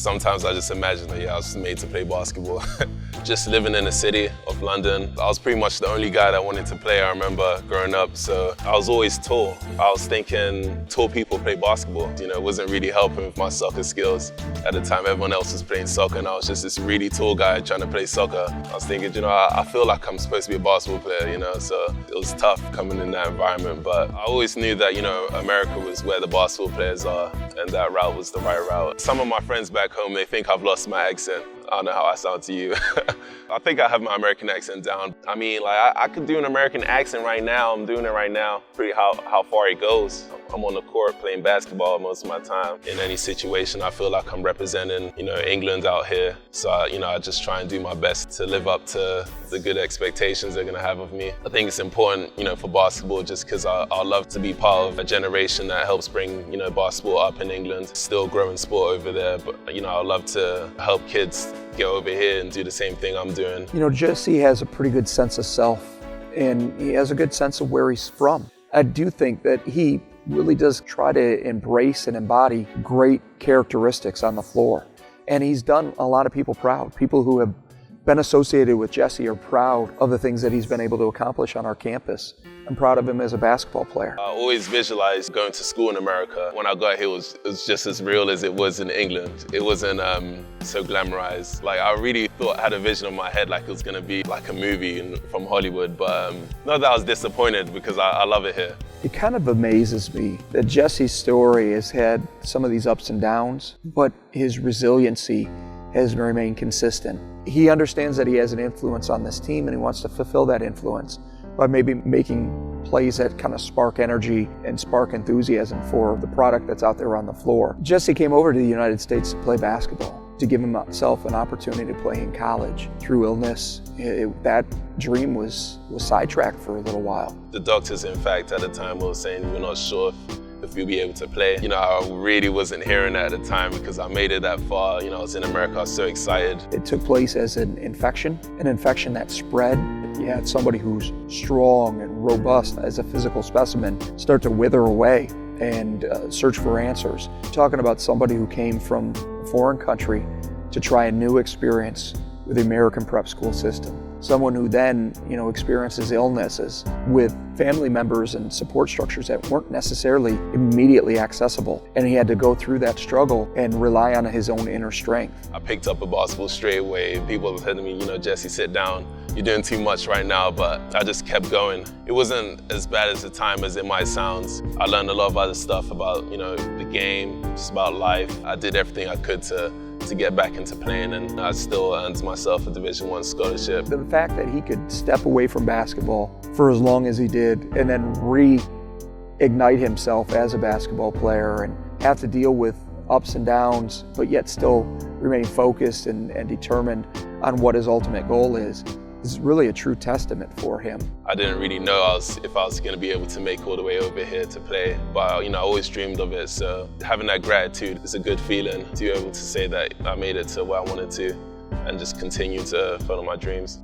Sometimes I just imagine that, I was made to play basketball. Just living in the city of London, I was pretty much the only guy that wanted to play, I remember growing up, so I was always tall. I was thinking tall people play basketball. It wasn't really helping with my soccer skills. At the time, everyone else was playing soccer and I was just this really tall guy trying to play soccer. I was thinking, I feel like I'm supposed to be a basketball player, so it was tough coming in that environment. But I always knew that, America was where the basketball players are and that route was the right route. Some of my friends back home, they think I've lost my accent. I don't know how I sound to you. I think I have my American accent down. I mean, I could do an American accent right now. I'm doing it right now. Pretty how far it goes. I'm on the court playing basketball most of my time. In any situation, I feel like I'm representing, England out here. So, I just try and do my best to live up to the good expectations they're gonna have of me. I think it's important, for basketball just because I love to be part of a generation that helps bring, basketball up in England. Still growing sport over there, but, I love to help kids get over here and do the same thing I'm doing. Jesse has a pretty good sense of self and he has a good sense of where he's from. I do think that he really does try to embrace and embody great characteristics on the floor. And he's done a lot of people proud. People who have been associated with Jesse are proud of the things that he's been able to accomplish on our campus. I'm proud of him as a basketball player. I always visualized going to school in America. When I got here, it was just as real as it was in England. It wasn't so glamorized. I really thought, I had a vision in my head like it was gonna be like a movie from Hollywood, but not that I was disappointed because I love it here. It kind of amazes me that Jesse's story has had some of these ups and downs, but his resiliency has remained consistent. He understands that he has an influence on this team and he wants to fulfill that influence by maybe making plays that kind of spark energy and spark enthusiasm for the product that's out there on the floor. Jesse came over to the United States to play basketball, to give himself an opportunity to play in college. Through illness, that dream was sidetracked for a little while. The doctors, in fact, at the time were saying we're not sure if you'll be able to play. I really wasn't hearing that at the time because I made it that far. I was in America, I was so excited. It took place as an infection that spread. You had somebody who's strong and robust as a physical specimen start to wither away and search for answers. Talking about somebody who came from a foreign country to try a new experience with the American prep school system. Someone who then, experiences illnesses with family members and support structures that weren't necessarily immediately accessible. And he had to go through that struggle and rely on his own inner strength. I picked up a basketball straight away. People said to me, Jesse, sit down. You're doing too much right now, but I just kept going. It wasn't as bad as the time as it might sound. I learned a lot of other stuff about, the game, just about life. I did everything I could to get back into playing, and I still earned myself a Division I scholarship. The fact that he could step away from basketball for as long as he did and then reignite himself as a basketball player and have to deal with ups and downs, but yet still remain focused and determined on what his ultimate goal is really a true testament for him. I didn't really know if I was going to be able to make all the way over here to play, but I always dreamed of it. So having that gratitude is a good feeling to be able to say that I made it to where I wanted to and just continue to follow my dreams.